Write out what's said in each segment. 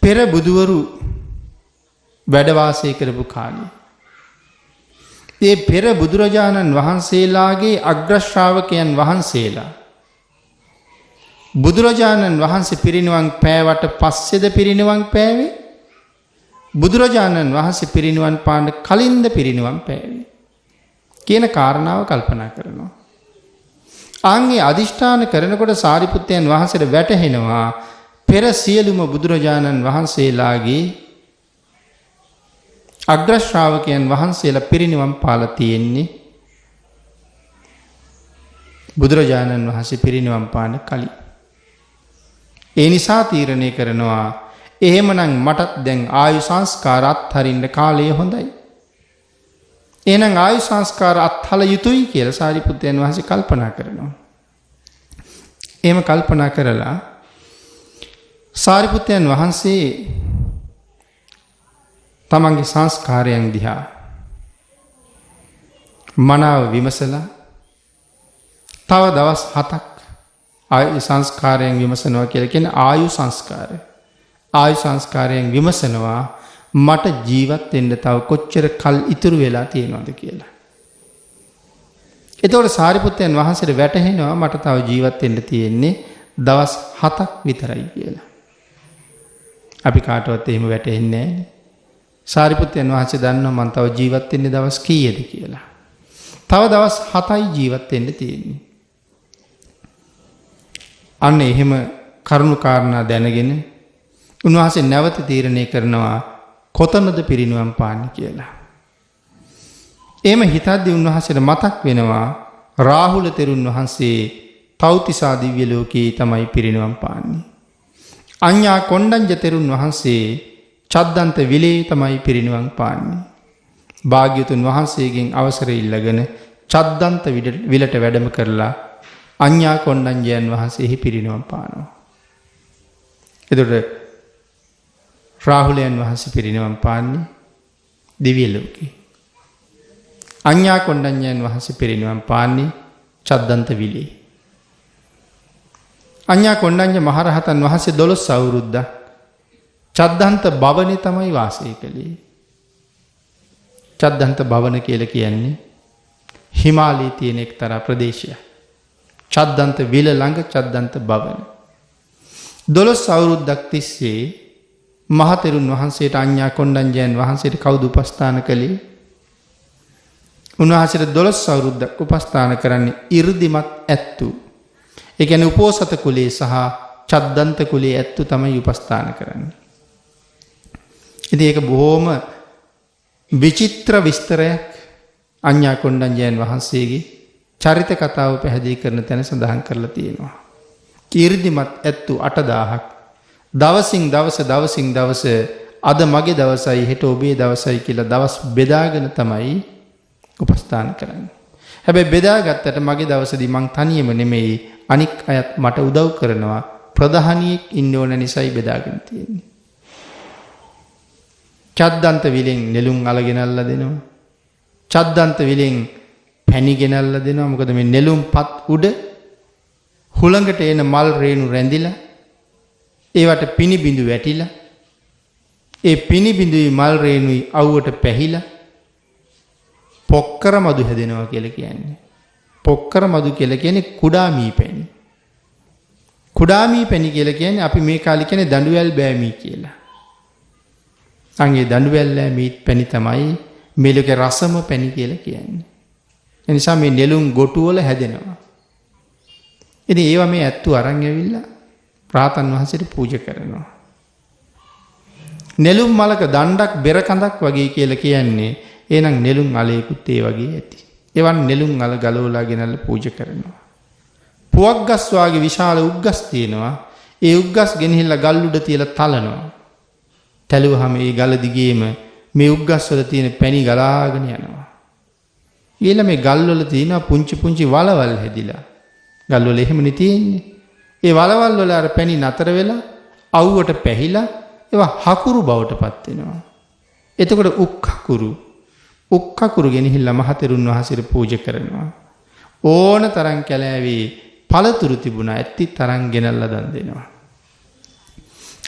පෙර බුදුවරු වැඩ වාසය කරපු කාලේ ඒ පෙර බුදුරජාණන් වහන්සේලාගේ අග්‍ර ශ්‍රාවකයන් වහන්සේලා බුදුරජාණන් වහන්සේ පිරිනිවන් පෑවට පස්සේද පිරිනිවන් පෑවේ බුදුරජාණන් වහන්සේ පිරිනිවන් පාන්න කලින්ද පිරිනිවන් පෑවේ කියන කාරණාව කල්පනා කරනවා. ආන්ගේ අදිෂ්ඨාන කරනකොට සාරිපුත්තයන් වහන්සේට වැටහෙනවා පෙර සියලුම බුදුරජාණන් වහන්සේලාගේ අග්‍ර ශ්‍රාවකයන් වහන්සේලා පිරිනිවන් පාලා තියෙන්නේ බුදුරජාණන් වහන්සේ පිරිනිවන් පාන කලින්. ඒ නිසා තීරණය කරනවා එහෙමනම් මටත් දැන් ආයු සංස්කාර අත්හරින්න කාලය හොඳයි. එහෙනම් ආයු සංස්කාර අත්හල යුතුයි කියලා සාරිපුත්තයන් වහන්සේ කල්පනා කරනවා. එහෙම කල්පනා කරලා සාරිපුත්තයන් වහන්සේ තමන්ගේ සංස්කාරයන් දිහා මනාව විමසලා තව දවස් 7ක් ආයු සංස්කාරයන් විමසනවා කියලා කියන ආයු සංස්කාරය. ආයු සංස්කාරයෙන් විමසනවා මට ජීවත් වෙන්න තව කොච්චර කල් ඉතුරු වෙලා තියෙනවද කියලා. එතකොට සාරිපුත්තයන් වහන්සේට වැටහෙනවා මට තව ජීවත් වෙන්න තියෙන්නේ දවස් 7ක් විතරයි කියලා. අපි කාටවත් එහෙම වැටහෙන්නේ නැහැ. සාරිපුත්තයන් වහන්සේ දන්නවා මම තව ජීවත් වෙන්නේ දවස් කීයද කියලා. තව දවස් 7යි ජීවත් වෙන්න තියෙන්නේ. අන්න එහෙම කරුණු කාරණා දැනගෙන උන්වහන්සේ නැවත තීරණය කරනවා කොතනද පිරිනිවන් පාන්නේ කියලා. එහෙම හිතද්දී උන්වහන්සේට මතක් වෙනවා රාහුල තෙරුන් වහන්සේ තෞතිසා දිව්‍ය ලෝකයේ තමයි පිරිනිවන් පාන්නේ. අඤ්ඤා කොණ්ඩඤ්ඤ තෙරුන් වහන්සේ චද්දන්ත විලේ තමයි පිරිනිවන් පාන්නේ. භාග්‍යතුන් වහන්සේගෙන් අවසරය ඉල්ලගෙන චද්දන්ත විලට වැඩම කරලා අඤ්ඤා කොණ්ඩඤ්ඤයන් වහන්සේහි පිරිනිවන් පානවා. එතකොට රාහුලයන් වහන්සේ පිරිනිවන් පාන්නේ දිව්‍ය ලෝකේ. අඤ්ඤා කොණ්ඩඤ්ඤයන් වහන්සේ පිරිනිවන් පාන්නේ චද්දන්ත විලේ. අඤ්ඤා කොණ්ඩඤ්ඤ මහරහතන් වහන්සේ 12 අවුරුද්දක් චද්දන්ත භවනේ තමයි වාසය කළේ. චද්දන්ත භවන කියලා කියන්නේ හිමාලයේ තියෙන එක්තරා ප්‍රදේශයක්. චද්දන්ත විල ළඟ චද්දන්ත භවන. 12 අවුරුද්දක් තිස්සේ මහතෙරුන් වහන්සේට අඤ්ඤා කොණ්ඩඤ්ඤයන් වහන්සේට කවුද උපස්ථාන කළේ? උන්වහන්සේට 12 අවුරුද්දක් උපස්ථාන කරන්නේ 이르දිමත් ඇත්තු. ඒ කියන්නේ උපෝසත කුලයේ සහ චද්දන්ත කුලයේ ඇත්තු තමයි උපස්ථාන කරන්නේ. ඉතින් ඒක බොහොම විචිත්‍ර විස්තරයක් අඤ්ඤා කොණ්ඩඤ්ඤයන් වහන්සේගේ චරිත කතාව පැහැදිලි කරන තැන සඳහන් කරලා තියෙනවා. 이르දිමත් ඇත්තු 8000ක් දවසින් දවස අද මගේ දවසයි හෙට ඔබේ දවසයි කියලා දවස් බෙදාගෙන තමයි උපස්ථාන කරන්නේ. හැබැයි බෙදාගත්තට මගේ දවසේදී මං තනියම නෙමෙයි අනික් අයත් මට උදව් කරනවා. ප්‍රධානියෙක් ඉන්න ඕන නිසායි බෙදාගෙන තියෙන්නේ. චද්දන්ත විලෙන් නෙළුම් අල ගෙනල්ලා දෙනවා. චද්දන්ත විලෙන් පැණි ගෙනල්ලා දෙනවා. මොකද මේ නෙළුම්පත් උඩ හුළඟට එන මල් රේණු රැඳිලා ඒවට පිනි බිඳු වැටිලා ඒ පිනි බිඳුයි මල් රේණුයි අවුවට පැහිලා පොක්කර මදු හැදෙනවා කියලා කියන්නේ. පොක්කර මදු කියලා කියන්නේ කුඩා මී පැණි. කුඩා මී පැණි කියලා කියන්නේ අපි මේ කාලේ කියන්නේ දඬුවැල් බෑමී කියලා. අංගේ දඬුවැල් මී පැණි තමයි මේ ලෝකේ රසම පැණි කියලා කියන්නේ. ඒ නිසා මේ නෙළුම් ගොටු වල හැදෙනවා. ඉතින් ඒවා මේ ඇත්තු අරන් ඇවිල්ලා රාතන් වහන්සේට පූජා කරනවා. නෙළුම් මලක දණ්ඩක් බෙර කඳක් වගේ කියලා කියන්නේ එහෙනම් නෙළුම් අලේකුත් ඒ වගේ ඇති. ඒවන් නෙළුම් අල ගලවලා ගෙනල්ලා පූජා කරනවා. පුවක් ගස් වාගේ විශාල උග්ගස් තියෙනවා. ඒ උග්ගස් ගෙනහිල්ලා ගල් උඩ තියලා තලනවා. තැලුවාම ඒ ගල දිගේම මේ උග්ගස් වල තියෙන පැණි ගලාගෙන යනවා. ඊළඟ මේ ගල් වල තියෙන පුංචි පුංචි වලවල් හැදිලා. ගල් වල එහෙමනේ තියෙන්නේ. ඒ වලවල් වල අර පැණි නතර වෙලා අවුවට පැහිලා ඒවා හකුරු බවට පත් වෙනවා. එතකොට උක්කකුරු ගෙනහිල්ලා මහතෙරුන් වහන්සේට පූජා කරනවා. ඕන තරම් කැලෑවේ පළතුරු තිබුණා. ඇත්ති තරම් ගෙනල්ලා දන් දෙනවා.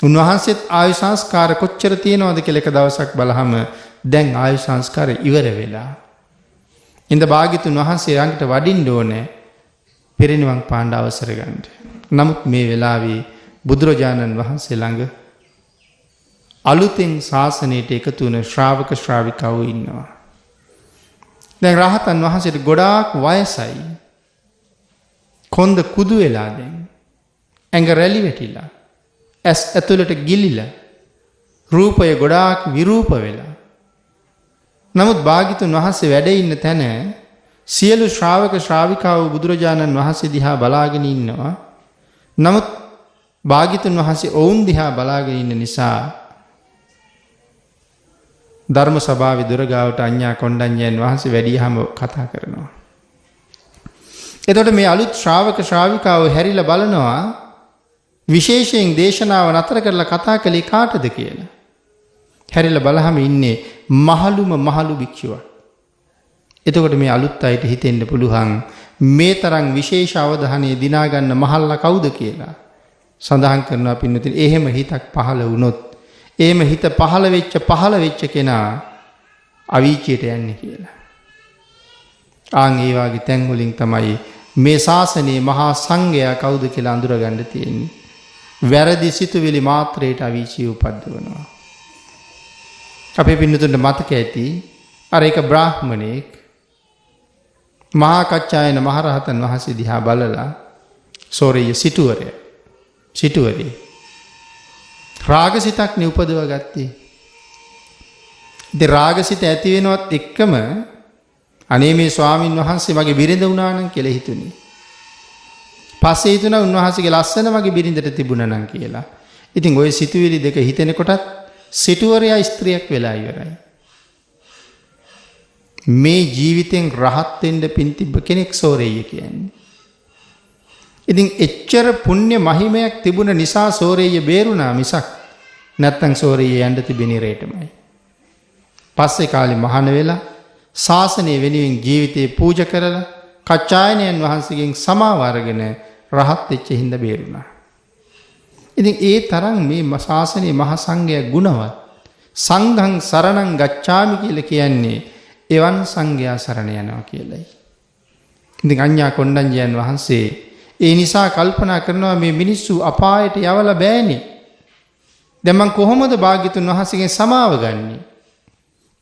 උන්වහන්සේත් ආයු සංස්කාර කොච්චර තියෙනවද කියලා එක දවසක් බලහම දැන් ආයු සංස්කාර ඉවර වෙලා. ඉඳ භාග්‍යතුන් වහන්සේ ළඟට වඩින්න ඕනේ පිරිනිවන් පාන්න අවසර ගන්න. නමුත් මේ වෙලාවේ බුදුරජාණන් වහන්සේ ළඟ අලුතෙන් ශාසනයට එකතු වුණ ශ්‍රාවක ශ්‍රාවිකාවෝ ඉන්නවා. දැන් රහතන් වහන්සේට ගොඩාක් වයසයි. කොන්ද කුදු වෙලා දැන්. ඇඟ රැලි වැටිලා. ඇස් ඇතුළට ගිලිලා. රූපය ගොඩාක් විරූප වෙලා. නමුත් භාග්‍යතුන් වහන්සේ වැඩ ඉන්න තැන සියලු ශ්‍රාවක ශ්‍රාවිකාවෝ බුදුරජාණන් වහන්සේ දිහා බලාගෙන ඉන්නවා. නමුත් භාග්‍යතුන් වහන්සේ ඔවුන් දිහා බලාගෙන ඉන්න නිසා ධර්ම සභාවේ දුරගාවට අඤ්ඤා කොණ්ඩඤ්ඤයන් වහන්සේ වැඩියහම කතා කරනවා. එතකොට මේ අලුත් ශ්‍රාවක ශ්‍රාවිකාවෝ හැරිලා බලනවා විශේෂයෙන් දේශනාව නතර කරලා කතා කළේ කාටද කියලා. හැරිලා බලහම ඉන්නේ මහලු භික්ෂුවක්. එතකොට මේ අලුත් අයට හිතෙන්න පුළුවන් මේ තරම් විශේෂ අවධානය දිනා ගන්න මහල්ලා කවුද කියලා. සඳහන් කරනවා පින්නතින් එහෙම හිතක් පහළ වුණොත් එහෙම හිත පහළ වෙච්ච කෙනා අවීචයට යන්නේ කියලා. ආන් ඒ වගේ තැන් වලින් තමයි මේ ශාසනයේ මහා සංඝයා කවුද කියලා අඳුරගන්න තියෙන්නේ. වැරදි සිතුවිලි මාත්‍රයට අවීචිය උපද්දවනවා. අපේ පින්නතුන්ට මතක ඇති අර එක බ්‍රාහ්මණෙක් මහා කච්චායන මහරහතන් වහන්සේ දිහා බලලා සෝරිය සිටුවරේ රාගසිතක් නේ උපදවා ගත්තේ. ඉතින් රාගසිත ඇති වෙනවත් එක්කම අනේ මේ ස්වාමින් වහන්සේ මගේ බිරිඳ වුණා නම් කියලා හිතුනේ. පස්සේ හිතුණා උන්වහන්සේගේ ලස්සන මගේ බිරිඳට තිබුණා නම් කියලා. ඉතින් ওই සිතුවිලි දෙක හිතෙනකොටත් සිටුවරයා ස්ත්‍රියක් වෙලා ඉවරයි. මේ ජීවිතෙන් රහත් වෙන්න පින් තිබ්බ කෙනෙක් සෝරෙය කියන්නේ. ඉතින් එච්චර පුණ්‍ය මහිමයක් තිබුණ නිසා සෝරෙය බේරුණා මිසක් නැත්තම් සෝරෙය යන්න තිබෙන රේටමයි. පස්සේ කාලේ මහාන වෙලා ශාසනය වෙනුවෙන් ජීවිතේ පූජා කරලා කච්චායනයන් වහන්සේගෙන් සමාව අරගෙන රහත් වෙච්ච හින්දා බේරුණා. ඉතින් ඒ තරම් මේ ශාසනයේ මහ සංඝයා ගුණවත්. සංඝං සරණං ගච්ඡාමි කියලා කියන්නේ එවන් සංඝයා සරණ යනවා කියලයි. ඉතින් අඤ්ඤා කොණ්ඩඤ්ඤයන් වහන්සේ ඒ නිසා කල්පනා කරනවා මේ මිනිස්සු අපායට යවලා බෑනේ. දැන් මං කොහොමද භාග්‍යතුන් වහන්සේගෙන් සමාව ගන්නේ?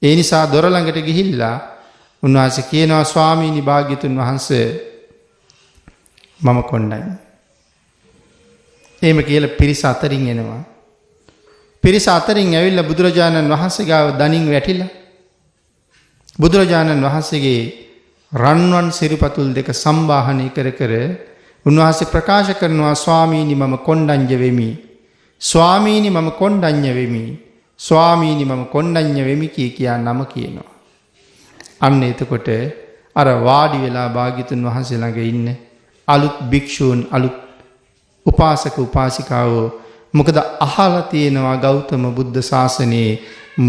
ඒ නිසා දොර ළඟට ගිහිල්ලා උන්වහන්සේ කියනවා ස්වාමීනි භාග්‍යතුන් වහන්සේ මම කොණ්ඩඤ්ඤ. එහෙම කියලා පිරිස අතරින් එනවා. පිරිස අතරින් ඇවිල්ලා බුදුරජාණන් වහන්සේ ගාව දණින් වැටිලා බුදුරජාණන් වහන්සේගේ රන්වන් සිරිපතුල් දෙක සම්බාහනය කර උන්වහන්සේ ප්‍රකාශ කරනවා ස්වාමීනි මම කොණ්ඩඤ්ඤ වෙමි. ස්වාමීනි මම කොණ්ඩඤ්ඤ වෙමි. ස්වාමීනි මම කොණ්ඩඤ්ඤ වෙමි කියා නම කියනවා. අන්න එතකොට අර වාඩි වෙලා භාග්‍යතුන් වහන්සේ ළඟ ඉන්න අලුත් භික්ෂූන් අලුත් උපාසක උපාසිකාවෝ මොකද අහලා තියෙනවා ගෞතම බුද්ධ ශාසනයේ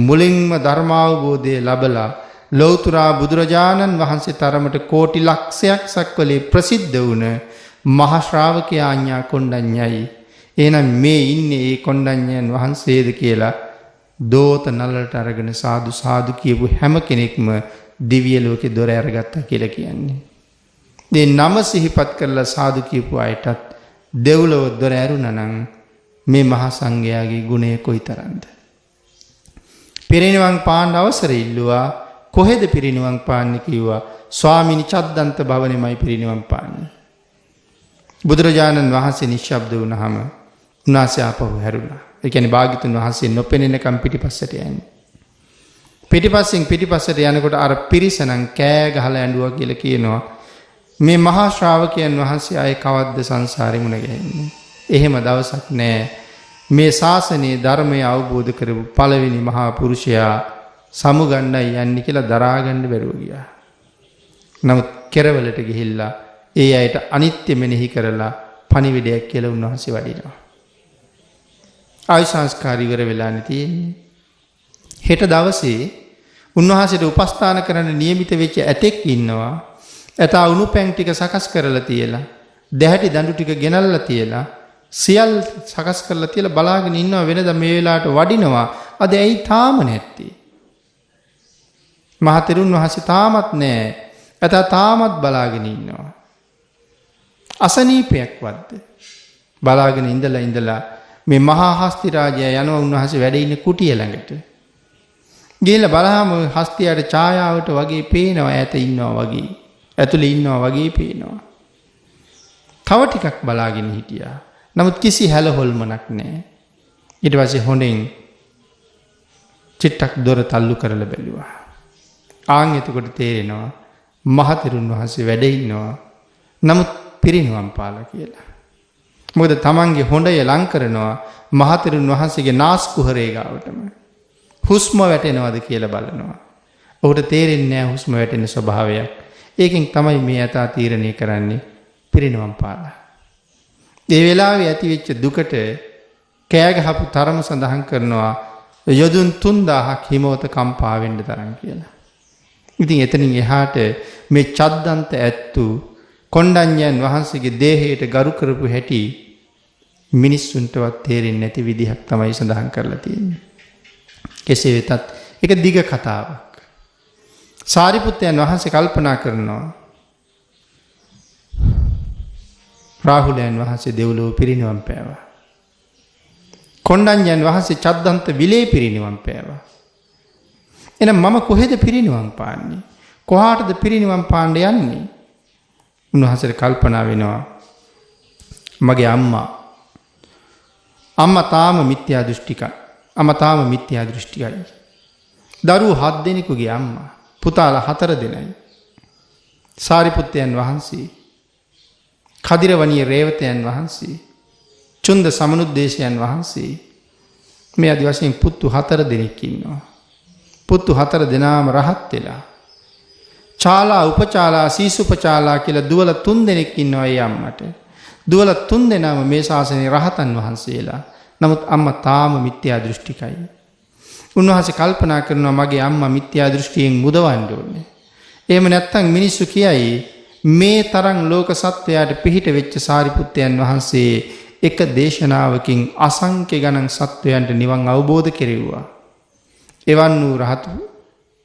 මුලින්ම ධර්මාවබෝධය ලැබලා ලෞතර බුදුරජාණන් වහන්සේ තරමට කෝටි ලක්ෂයක් සක්වලේ ප්‍රසිද්ධ වුණ මහා ශ්‍රාවකයා අඤ්ඤා කොණ්ඩඤ්ඤයි. එහෙනම් මේ ඉන්නේ ඒ කොණ්ඩඤ්ඤයන් වහන්සේද කියලා දෝත නලලට අරගෙන සාදු කියපු හැම කෙනෙක්ම දිව්‍ය ලෝකේ දොර අරගත්තා කියලා කියන්නේ. මේ නම සිහිපත් කරලා සාදු කියපු අයටත් දෙව්ලොව දොර ඇරුණා නම් මේ මහා සංඝයාගේ ගුණය කොයිතරම්ද? පිරිනිවන් පාන්න අවසර ඉල්ලුවා. කොහෙද පිරිනිවන් පාන්නේ කිව්වා. ස්වාමීනි චද්දන්ත භවනේමයි පිරිනිවන් පාන්නේ. බුදුරජාණන් වහන්සේ නිශ්ශබ්ද වුණාම උන්වහන්සේ ආපහු හැරුණා. ඒ කියන්නේ භාග්‍යතුන් වහන්සේ නොපෙනෙනකම් පිටිපස්සට යන්නේ. පිටිපස්සට යනකොට අර පිරිසනම් කෑ ගහලා ඇඬුවා කියලා කියනවා. මේ මහා ශ්‍රාවකයන් වහන්සේ ආයේ කවද්ද සංසාරෙ මුණ ගැහෙන්නේ? එහෙම දවසක් නෑ. මේ ශාසනයේ ධර්මය අවබෝධ කරපු පළවෙනි මහා පුරුෂයා සමුගන්නයි යන්නේ කියලා දරාගන්න බැරුව ගියා. නමුත් කෙරවලට ගිහිල්ලා ඒ අයට අනිත්‍ය මෙනෙහි කරලා පණිවිඩයක් කියලා උන්වහන්සේ වඩිනවා. ආයු සංස්කාර ඉවර වෙලානේ තියෙන්නේ. හෙට දවසේ උන්වහන්සේට උපස්ථාන කරන්න නියමිත වෙච්ච ඇතෙක් ඉන්නවා. ඇතා උණු පැන් ටික සකස් කරලා තියලා දැහැටි දඬු ටික ගෙනල්ලා තියලා සියල් සකස් කරලා තියලා බලාගෙන ඉන්නවා වෙනදා මේ වෙලාවට වඩිනවා. අද ඇයි තාම නැත්තේ? මහතෙරුන් වහන්සේ තාමත් නැහැ. එතා තාමත් බලාගෙන ඉන්නවා. අසනීපයක් වද්ද බලාගෙන ඉඳලා මේ මහා හස්ති රාජයා යනවා උන්වහන්සේ වැඩ ඉන්න කුටිය ළඟට. ගිහලා බලහම හස්තියට ඡායාවට වගේ පේනවා ඈත ඉන්නවා වගේ. ඇතුලේ ඉන්නවා වගේ පේනවා. තව ටිකක් බලාගෙන හිටියා. නමුත් කිසි හැලහොල්මනක් නැහැ. ඊට පස්සේ හොඳින් චිත්තක් දොර තල්ලු කරලා බැලුවා. ආන් එතකොට තේරෙනවා මහතෙරුන් වහන්සේ වැඩ ඉන්නවා. නමුත් පිරිනිවන් පාලා කියලා. මොකද තමන්ගේ හොඬය ලං කරනවා මහතෙරුන් වහන්සේගේ නාස් කුහරේ ගාවටම. හුස්ම වැටෙනවද කියලා බලනවා. ඔහුට තේරෙන්නේ නැහැ හුස්ම වැටෙන ස්වභාවයක්. ඒකෙන් තමයි මේ යථා තීරණය කරන්නේ පිරිනිවන් පාලා. ඒ වෙලාවේ ඇතිවෙච්ච දුකට කෑ ගහපු තරම සඳහන් කරනවා යොදුන් 3000ක් හිමවත කම්පා වෙන්න තරම් කියලා. ඉතින් එතනින් එහාට මේ චද්දන්ත ඇත්තු කොණ්ඩඤ්ඤයන් වහන්සේගේ දේහයට ගරු කරපු හැටි මිනිස්සුන්ටවත් තේරෙන්නේ නැති විදිහක් තමයි සඳහන් කරලා තියෙන්නේ. කෙසේ වෙතත් ඒක දිග කතාවක්. සාරිපුත්තයන් වහන්සේ කල්පනා කරනවා රාහුලයන් වහන්සේ දෙව්ලොව පිරිනිවන් පෑවා. කොණ්ඩඤ්ඤයන් වහන්සේ චද්දන්ත විලේ පිරිනිවන් පෑවා. එහෙනම් මම කොහෙද පිරිනිවන් පාන්නේ? කොහාටද පිරිනිවන් පාන්න යන්නේ? උන්වහන්සේට කල්පනා වෙනවා මගේ අම්මා තාම මිත්‍යා දෘෂ්ටිකයි. අම්මා තාම මිත්‍යා දෘෂ්ටිකයි. දරුවෝ 7 දෙනෙකුගේ අම්මා. පුතාලා 4 දෙනයි. සාරිපුත්තයන් වහන්සේ, කදිරවණිය රේවතයන් වහන්සේ, චුන්ද සමනුද්දේශයන් වහන්සේ මේ ආදි වශයෙන් පුතු 4 දෙනෙක් ඉන්නවා. පුතු 4 දෙනාම රහත් වෙලා. චාලා උපචාලා සීසුපචාලා කියලා දුවල 3 දෙනෙක් ඉන්නවා ඒ අම්මට. දුවල 3 දෙනාම මේ ශාසනයේ රහතන් වහන්සේලා. නමුත් අම්මා තාම මිත්‍යා දෘෂ්ටිකයි. උන්වහන්සේ කල්පනා කරනවා මගේ අම්මා මිත්‍යා දෘෂ්ටියෙන් මුදවන්න ඕනේ. එහෙම නැත්නම් මිනිස්සු කියයි මේ තරම් ලෝක සත්වයාට පිහිට වෙච්ච සාරිපුත්තයන් වහන්සේ එක දේශනාවකින් අසංඛ්‍ය ගණන් සත්වයන්ට නිවන් අවබෝධ කෙරෙව්වා. එවන් වූ රහතු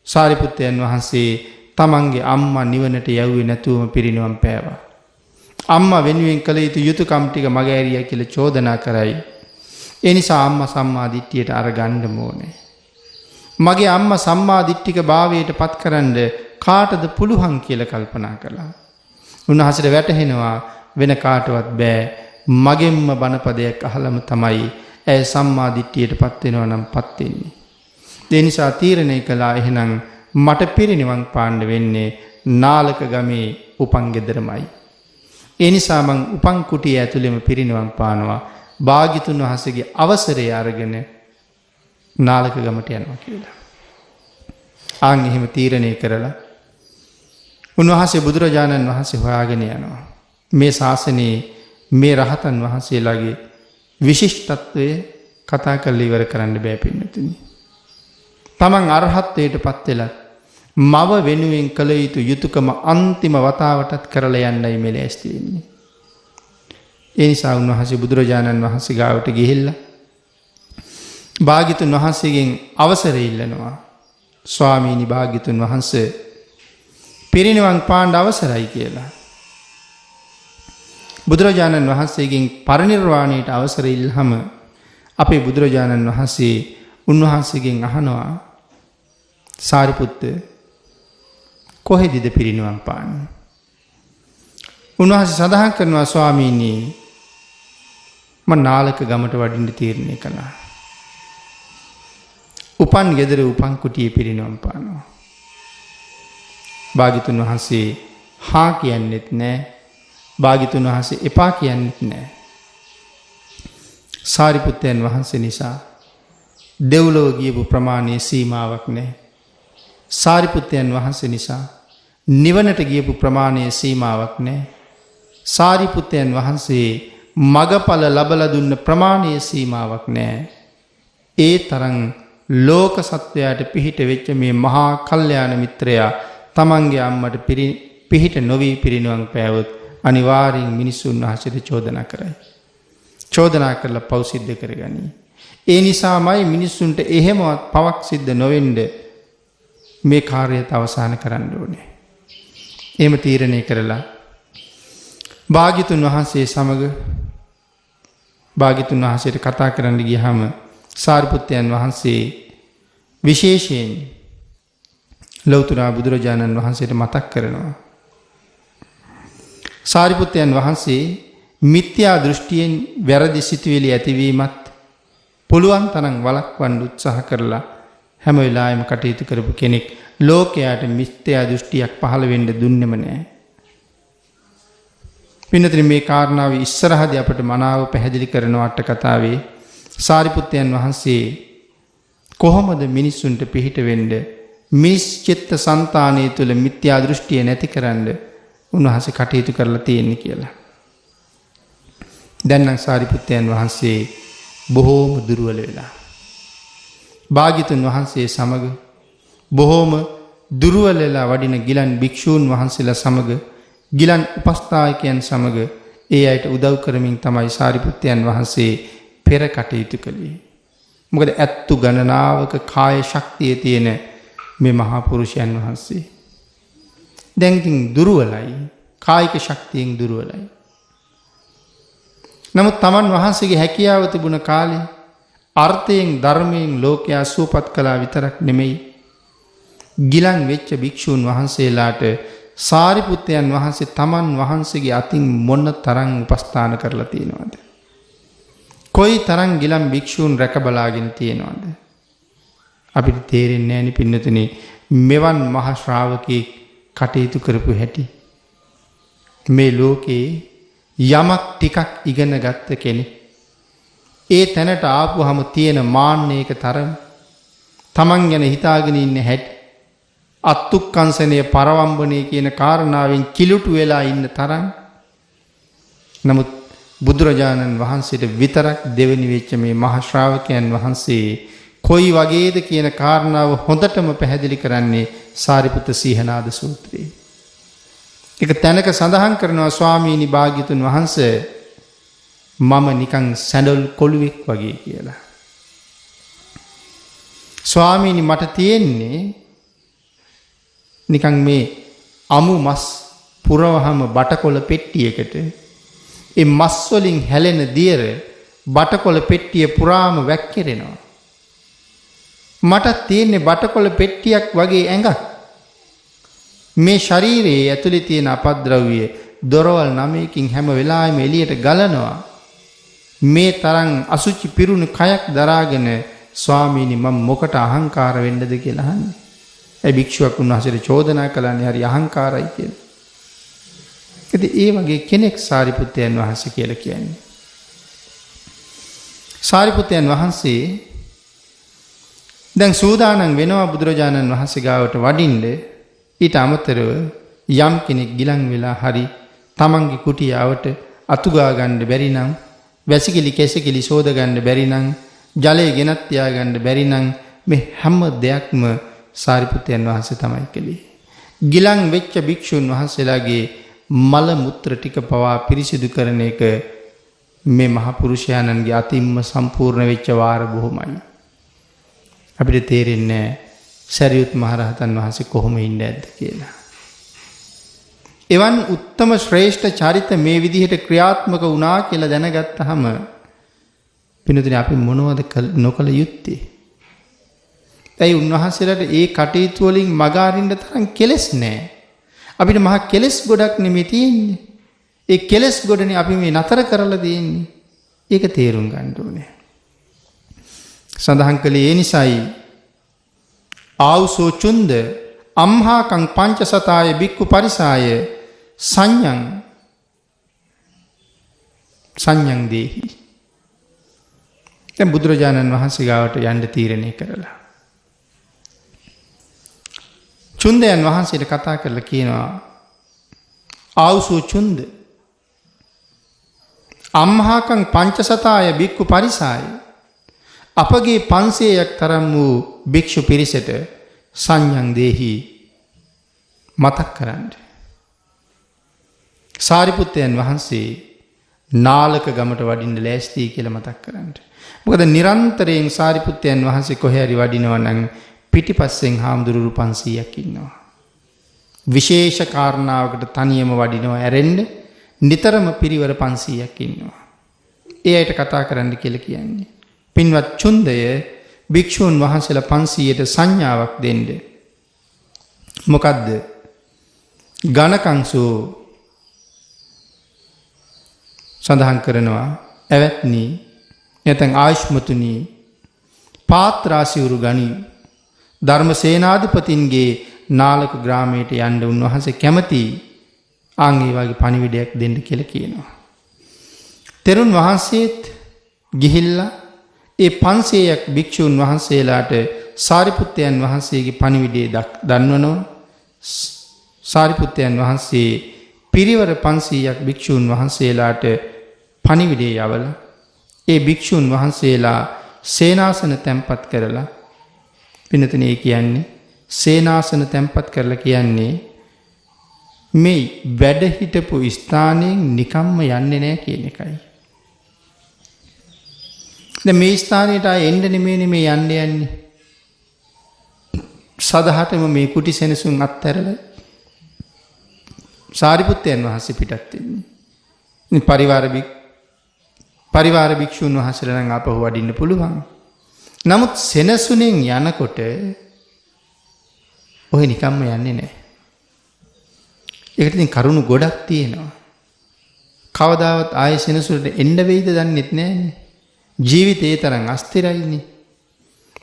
සාරිපුත්තයන් වහන්සේ තමන්ගේ අම්මා නිවනට යවුවේ නැතුවම පිරිනිවන් පෑවා. අම්මා වෙනුවෙන් කළ යුතු යුතුයකම් ටික මගහැරියා කියලා චෝදනා කරයි. ඒ නිසා අම්මා සම්මා දිට්ඨියට අරගන්න ඕනේ. මගේ අම්මා සම්මා දිට්ඨික භාවයට පත්කරන්න කාටද පුළුවන් කියලා කල්පනා කළා. උන්වහන්සේට වැටහෙනවා වෙන කාටවත් බෑ. මගෙන්ම බණපදයක් අහලම තමයි ඇය සම්මා දිට්ඨියටපත් වෙනවා නම් පත් වෙන්නේ. ඒ නිසා තීරණය කළා එහෙනම් මට පිරිනිවන් පාන්න වෙන්නේ නාලක ගමේ උපන් ගෙදරමයි. ඒ නිසා මං උපන් කුටිය ඇතුළෙම පිරිනිවන් පානවා. භාග්‍යතුන් වහන්සේගේ අවසරය අරගෙන නාලක ගමට යනවා කියලා. ආන් එහෙම තීරණය කරලා උන්වහන්සේ බුදුරජාණන් වහන්සේ හොයාගෙන යනවා. මේ ශාසනයේ මේ රහතන් වහන්සේලාගේ විශිෂ්ටත්වය කතා කරලා ඉවර කරන්න බෑ පින්නතුනි. තමන් අරහත්ත්වයටපත් වෙලා මව වෙනුවෙන් කළ යුතු යුතුයකම අන්තිම වතාවටත් කරලා යන්නයි මේ ලෑස්ති වෙන්නේ. ඒ නිසා උන්වහන්සේ බුදුරජාණන් වහන්සේ ගාවට ගිහිල්ලා භාග්‍යතුන් වහන්සේගෙන් අවසරය ඉල්ලනවා. ස්වාමීනි භාග්‍යතුන් වහන්සේ පිරිනිවන් පාන්න අවසරයි කියලා. බුදුරජාණන් වහන්සේගෙන් පරිනිර්වාණයට අවසර ඉල්ලහම අපේ බුදුරජාණන් වහන්සේ උන්වහන්සේගෙන් අහනවා සාරිපුත්ත කොහෙදද පිරිනිවන් පාන්නේ? උන්වහන්සේ සඳහන් කරනවා ස්වාමීනි මම නාලක ගමට වඩින්න තීරණය කළා. උපන් ගෙදර උපන් කුටියේ පිරිනිවන් පානවා. භාග්‍යතුන් වහන්සේ හා කියන්නෙත් නැහැ. භාග්‍යතුන් වහන්සේ එපා කියන්නෙත් නැහැ. සාරිපුත්තයන් වහන්සේ නිසා දෙව්ලොව ගියපු ප්‍රමාණයේ සීමාවක් නැහැ. සාරිපුත්තයන් වහන්සේ නිසා නිවනට ගියපු ප්‍රමාණයේ සීමාවක් නැහැ. සාරිපුත්තයන් වහන්සේ මගඵල ලබලා දුන්න ප්‍රමාණයේ සීමාවක් නැහැ. ඒ තරම් ලෝක සත්වයාට පිහිට වෙච්ච මේ මහා කල්යාණ මිත්‍රයා තමන්ගේ අම්මට පිහිට නොවි පිරිනිවන් පෑවොත් අනිවාර්යෙන් මිනිසුන් වහන්සේට චෝදනා කරයි. චෝදනා කරලා පව් සිද්ධ කරගනී. ඒ නිසාමයි මිනිස්සුන්ට එහෙමවත් පවක් සිද්ධ නොවෙන්න මේ කාර්යය අවසන් කරන්න ඕනේ. එහෙම තීරණය කරලා භාග්‍යතුන් වහන්සේ සමග භාග්‍යතුන් වහන්සේට කතා කරන්න ගියහම සාරිපුත්තයන් වහන්සේ විශේෂයෙන් ලෞතර බුදුරජාණන් වහන්සේට මතක් කරනවා. සාරිපුත්තයන් වහන්සේ මිත්‍යා දෘෂ්ටියෙන් වැරදි සිතුවිලි ඇතිවීමත් පුළුවන් තරම් වළක්වන්න උත්සාහ කරලා හැම වෙලාවෙම කටයුතු කරපු කෙනෙක්. ලෝකයට මිත්‍යා දෘෂ්ටියක් පහළ වෙන්න දුන්නෙම නැහැ. පින්නතර මේ කාරණාව ඉස්සරහදී අපට මනාව පැහැදිලි කරන අට කතාවේ සාරිපුත්තයන් වහන්සේ කොහොමද මිනිස්සුන්ට පිහිට වෙන්න මිස් චිත්ත සංතානය තුළ මිත්‍යා දෘෂ්ටිය නැතිකරන්න උන්වහන්සේ කටයුතු කරලා තියෙන්නේ කියලා. දැන් නම් සාරිපුත්තයන් වහන්සේ බොහෝම දුර්වල වෙලා. භාග්‍යතුන් වහන්සේ සමග බොහෝම දුර්වල වෙලා වඩින ගිලන් භික්ෂූන් වහන්සේලා සමග ගිලන් උපස්ථායකයන් සමග ඒ අයට උදව් කරමින් තමයි සාරිපුත්තයන් වහන්සේ පෙර කටයුතු කළේ. මොකද ඇත්තු ගණනාවක කාය ශක්තිය තියෙන මේ මහා පුරුෂයන් වහන්සේ දැන් ඉතින් දුර්වලයි, කායික ශක්තියෙන් දුර්වලයි. නමුත් තමන් වහන්සේගේ හැකියාව තිබුණ කාලේ අර්ථයෙන් ධර්මයෙන් ලෝකයා සුවපත් කළා විතරක් නෙමෙයි, ගිලන් වෙච්ච භික්ෂූන් වහන්සේලාට සාරිපුත්තයන් වහන්සේ තමන් වහන්සේගේ අතින් මොන තරම් උපස්ථාන කරලා තියෙනවද? කොයි තරම් ගිලන් භික්ෂූන් රැක බලාගෙන තියෙනවද? අපිට තේරෙන්නේ නැහැ නේ පින්නතුනි මෙවන් මහ ශ්‍රාවකෙක් කටයුතු කරපු හැටි. මේ ලෝකේ යමක් ටිකක් ඉගෙන ගත්ත කෙනෙක් ඒ තැනට ආපුවහම තියෙන මාන්නයක තරම, තමන් ගැන හිතාගෙන ඉන්න හැටි, අත්තුක්කංශනය පරවම්බනය කියන කාරණාවෙන් කිලුටු වෙලා ඉන්න තරම්. නමුත් බුදුරජාණන් වහන්සේට විතරක් දෙවෙනි වෙච්ච මේ මහ ශ්‍රාවකයන් වහන්සේ කොයි වගේද කියන කාරණාව හොඳටම පැහැදිලි කරන්නේ සාරිපුත්ත සීහනාද සූත්‍රයේ. එක තැනක සඳහන් කරනවා ස්වාමීනි භාග්‍යතුන් වහන්සේ මම නිකන් සැඬල් කොළුවෙක් වගේ කියලා. ස්වාමීනි මට තියෙන්නේ නිකන් මේ අමු මස් පුරවහම බටකොළ පෙට්ටියකට ඒ මස් වලින් හැලෙන දියර බටකොළ පෙට්ටිය පුරාම වැක්කිරෙනවා. මට තියෙන්නේ බටකොළ පෙට්ටියක් වගේ ඇඟක්. මේ ශරීරයේ ඇතුලේ තියෙන අපද්‍රව්‍ය දොරවල් 9කින් හැම වෙලාවෙම එළියට ගලනවා. මේ තරම් අසුචි පිරුණු කයක් දරාගෙන ස්වාමීනි මම මොකට අහංකාර වෙන්නද කියලා අහන්නේ. ඒ භික්ෂුවක් උන්වහන්සේට චෝදනා කළානේ හරි අහංකාරයි කියලා. ඉතින් ඒ වගේ කෙනෙක් සාරිපුත්තයන් වහන්සේ කියලා කියන්නේ. සාරිපුත්තයන් වහන්සේ දැන් සූදානම් වෙනවා බුදුරජාණන් වහන්සේ ගාවට වඩින්න. ඊට අමතරව යම් කෙනෙක් ගිලන් වෙලා හරි තමන්ගේ කුටියාවට අතුගා ගන්න බැරි නම්, වැසිකිලි කැසිකිලි සෝද ගන්න බැරි නම්, ජලය ගෙනත් තියා ගන්න බැරි නම් මේ හැම දෙයක්ම සාරිපුත්තයන් වහන්සේ තමයි කළේ. ගිලන් වෙච්ච භික්ෂුන් වහන්සේලාගේ මල මුත්‍ර ටික පවා පිරිසිදු කරන එක මේ මහ පුරුෂයාණන්ගේ අතින්ම සම්පූර්ණ වෙච්ච වාර බොහොමයි. අපිට තේරෙන්නේ සරියුත් මහරහතන් වහන්සේ කොහොම ඉන්නේ නැද්ද කියලා. එවන් උත්තම ශ්‍රේෂ්ඨ චරිත මේ විදිහට ක්‍රියාත්මක වුණා කියලා දැනගත්තාම පින්තුනි අපි මොනවද නොකළ යුත්තේ? ඇයි උන්වහන්සේලාට ඒ කටයුතු වලින් මග අරින්න තරම් කෙලෙස් නැහැ. අපිට මහා කෙලෙස් ගොඩක් නෙමෙයි තියෙන්නේ. ඒ කෙලෙස් ගොඩනේ අපි මේ නතර කරලා තියෙන්නේ. ඒක තේරුම් ගන්න ඕනේ. සඳහන් කළේ ඒ නිසායි ආවුසෝ චුන්ද අම්හාකං පංචසතාය බික්කු පරිසාය සංඥං දේහි. දැන් බුදුරජාණන් වහන්සේ ගාවට යන්න තීරණය කරලා චුන්දයන් වහන්සේට කතා කරලා කියනවා ආවුසෝ චුන්ද අම්හාකං පංචසතාය බික්කු පරිසාය අපගේ 500ක් තරම් වූ භික්ෂු පිරිසට සංඥං දේහි මතක් කරන්න. සාරිපුත්තයන් වහන්සේ නාලක ගමට වඩින්න ලෑස්ති කියලා මතක් කරන්න. මොකද නිරන්තරයෙන් සාරිපුත්තයන් වහන්සේ කොහේ හරි වඩිනවා නම් පිටිපස්සෙන් හාමුදුරුවෝ 500ක් ඉන්නවා. විශේෂ කාරණාවකට තනියම වඩිනවා ඇරෙන්න නිතරම පිරිවර 500ක් ඉන්නවා. ඒ අයට කතා කරන්න කියලා කියන්නේ. පින්වත් චුන්දය භික්ෂූන් වහන්සේලා 500ට සංඥාවක් දෙන්න. මොකද්ද? ගණකංසෝ සඳහන් කරනවා ඇවැත්නි නැත්නම් ආයුෂ්මතුනි පාත්‍රාසිවුරු ගනි ධර්මසේනාධිපතින්ගේ නාලක ග්‍රාමයට යන්න උන්වහන්සේ කැමති ආන් ඒ වගේ පණිවිඩයක් දෙන්න කියලා කියනවා. තෙරුන් වහන්සේත් ගිහිල්ලා ඒ 500ක් භික්ෂුන් වහන්සේලාට සාරිපුත්තයන් වහන්සේගේ පණිවිඩය දන්වනවා. සාරිපුත්තයන් වහන්සේ පිරිවර 500ක් භික්ෂුන් වහන්සේලාට පණිවිඩය යවලා ඒ භික්ෂුන් වහන්සේලා සේනාසන තැන්පත් කරලා පින්නතනේ කියන්නේ සේනාසන තැන්පත් කරලා කියන්නේ මේ වැඩ හිටපු ස්ථානයෙන් නිකම්ම යන්නේ නැහැ කියන එකයි. දැන් මේ ස්ථානෙට ආයෙ එන්න නෙමෙයි මේ යන්නේ. සදහටම මේ කුටි සෙනසුන් අත්හැරලා සාරිපුත්තයන් වහන්සේ පිටත් වෙන්නේ. පරිවාර භික්ෂුන් වහන්සේලා නම් ආපහු වඩින්න පුළුවන්. නමුත් සෙනසුනෙන් යනකොට ඔය නිකම්ම යන්නේ නැහැ. ඒකට ඉතින් කරුණු ගොඩක් තියෙනවා. කවදාවත් ආයෙ සෙනසුනට එන්න වෙයිද දන්නෙත් නැහැනේ. ජීවිතේ තරම් අස්තිරයිනේ.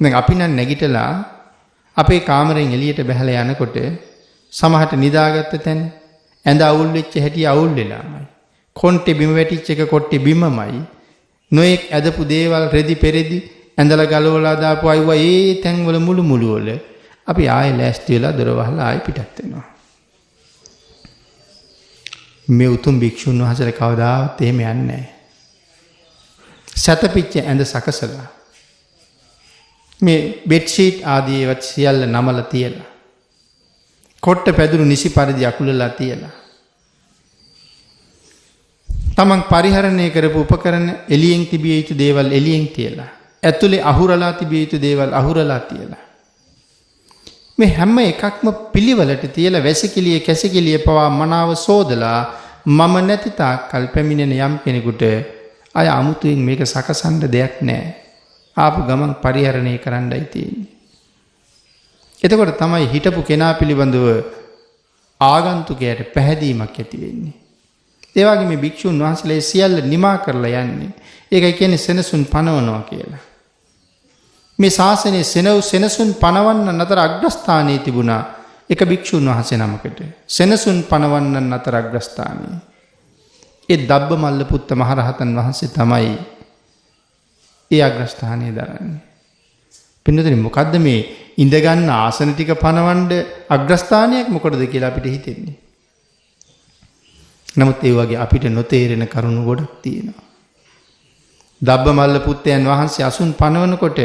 දැන් අපි නම් නැගිටලා අපේ කාමරෙන් එළියට බහලා යනකොට සමහරට නිදාගත්ත තැන ඇඳ අවුල් වෙච්ච හැටි අවුල් වෙලාමයි. කොන්ටේ බිම වැටිච්ච එක කොට්ටේ බිමමයි. නොඑක් ඇදපු දේවල් රෙදි පෙරෙදි ඇඳලා ගලවලා දාපු අයවා ඒ තැන්වල මුළු වල අපි ආයෙ ලෑස්ති වෙලා දොර වහලා ආයෙ පිටත් වෙනවා. මේ උතුම් භික්ෂුන් වහන්සේලා කවදාවත් එහෙම යන්නේ නැහැ. සතපිච්ච ඇඳ සකසලා මේ බෙඩ්ෂීට් ආදී ඒවත් සියල්ල නමලා තියලා කොට්ට පැදුරු නිසි පරිදි අකුලලා තියලා තමන් පරිහරණය කරපු උපකරණ එළියෙන් තිබිය යුතු දේවල් එළියෙන් තියලා ඇතුලේ අහුරලා තිබිය යුතු දේවල් අහුරලා තියලා මේ හැම එකක්ම පිළිවෙලට තියලා වැසිකිළිය කැසිකිළිය පවා මනාව සෝදලා මම නැති තාක්කල් පැමිණෙන යම් කෙනෙකුට අය අමුතුවෙන් මේක සකසන්න දෙයක් නැහැ. ආපු ගමන් පරිහරණය කරන්නයි තියෙන්නේ. එතකොට තමයි හිටපු කෙනා පිළිබඳව ආගන්තුකයට පැහැදීමක් ඇති වෙන්නේ. ඒ වගේ මේ භික්ෂුන් වහන්සේලා සියල්ල නිමා කරලා යන්නේ. ඒකයි කියන්නේ සෙනසුන් පනවනවා කියලා. මේ ශාසනයේ සෙනසුන් පනවන්න අතර අග්‍රස්ථානයේ තිබුණා එක භික්ෂුන් වහන්සේ නමකට. සෙනසුන් පනවන්න අතර අග්‍රස්ථානයේ ඒ දබ්බමල්ල පුත්ත මහරහතන් වහන්සේ තමයි ඒ අග්‍රස්ථානයේ දරන්නේ. පින්නතුනි මොකද්ද මේ ඉඳ ගන්න ආසන ටික පනවන්න අග්‍රස්ථානයක් මොකටද කියලා අපිට හිතෙන්නේ. නමුත් ඒ වගේ අපිට නොතේරෙන කරුණු ගොඩක් තියෙනවා. දබ්බමල්ල පුත්තයන් වහන්සේ අසුන් පනවනකොට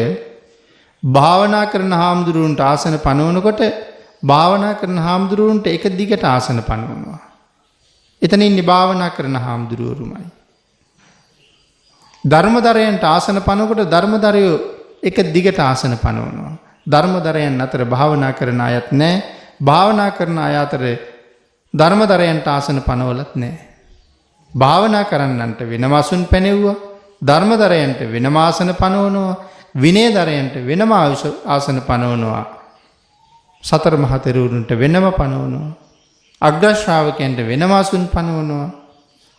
භාවනා කරන හාමුදුරුවන්ට ආසන පනවනකොට භාවනා කරන හාමුදුරුවන්ට එක දිගට ආසන පනවනවා. එතන ඉන්නේ භාවනා කරන හාමුදුරුවරුමයි. ධර්මදරයන්ට ආසන පනවනකොට ධර්මදරයෝ එක දිගට ආසන පනවනවා. ධර්මදරයන් අතර භාවනා කරන අයත් නැහැ. භාවනා කරන අය අතර ධර්මදරයන්ට ආසන පනවලත් නැහැ. භාවනා කරන්නන්ට වෙනම අසුන් පැනෙව්වා. ධර්මදරයන්ට වෙනම ආසන පනවනවා. විනයදරයන්ට වෙනම ආසන පනවනවා. සතර මහා තෙරුවරුන්ට වෙනම පනවනවා. අග්‍රශ්‍රාවකයන්ට වෙනම ආසුන් පනවනවා.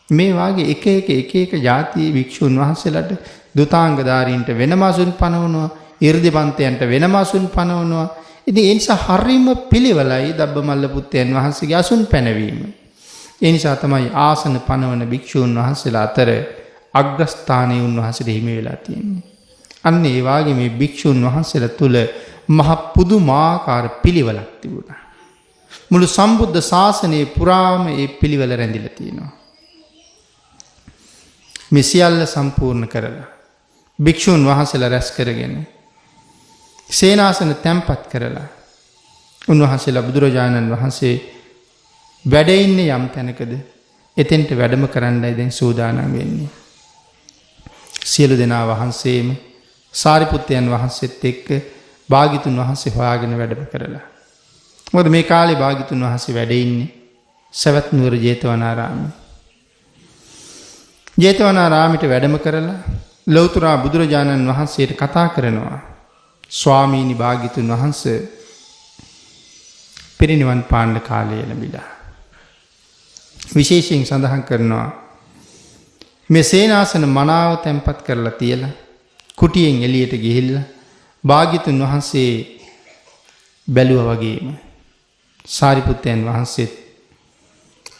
මේ වාගේ එක එක ජාතියේ භික්ෂුන් වහන්සේලාට දුතාංගධාරීන්ට වෙනම ආසුන් පනවනවා. 이르දිපන්තයන්ට වෙනම ආසුන් පනවනවා. ඉතින් ඒ නිසා හරීම පිළිවෙලයි දබ්බමල්ල පුත්තයන් වහන්සේගේ ආසුන් පැනවීම. ඒ නිසා තමයි ආසන පනවන භික්ෂුන් වහන්සේලා අතර අග්‍රස්ථානයේ උන්වහන්සේට හිමි වෙලා තියෙන්නේ. අන්න ඒ වාගේ මේ භික්ෂුන් වහන්සේලා තුල මහ පුදුමාකාර පිළිවෙලක් තිබුණා. මුළු සම්බුද්ධ ශාසනයේ පුරාම මේ පිළිවෙල රැඳිලා තියෙනවා. මේ සියල්ල සම්පූර්ණ කරලා භික්ෂුන් වහන්සේලා රැස් කරගෙන සේනාසන තැන්පත් කරලා උන්වහන්සේලා බුදුරජාණන් වහන්සේ වැඩ ඉන්නේ යම් තැනකද එතෙන්ට වැඩම කරන්නයි දැන් සූදානම් වෙන්නේ. සියලු දෙනා වහන්සේම සාරිපුත්තයන් වහන්සේත් එක්ක භාග්‍යතුන් වහන්සේ හොයාගෙන වැඩම කරලා. මොකද මේ කාලේ භාග්‍යතුන් වහන්සේ වැඩ ඉන්නේ සවැත් නුවර ජේතවනාරාමයේ. ජේතවනාරාමයට වැඩම කරලා ලෞතර බුදුරජාණන් වහන්සේට කතා කරනවා. ස්වාමීනි භාග්‍යතුන් වහන්සේ පිරිනිවන් පාන්න කාලය ලැබිලා. විශේෂයෙන් සඳහන් කරනවා මේ සේනාසන මනාව තැන්පත් කරලා තියලා කුටියෙන් එළියට ගිහිල්ලා භාග්‍යතුන් වහන්සේ බැලුවා වගේම සාරිපුත්තයන් වහන්සේත්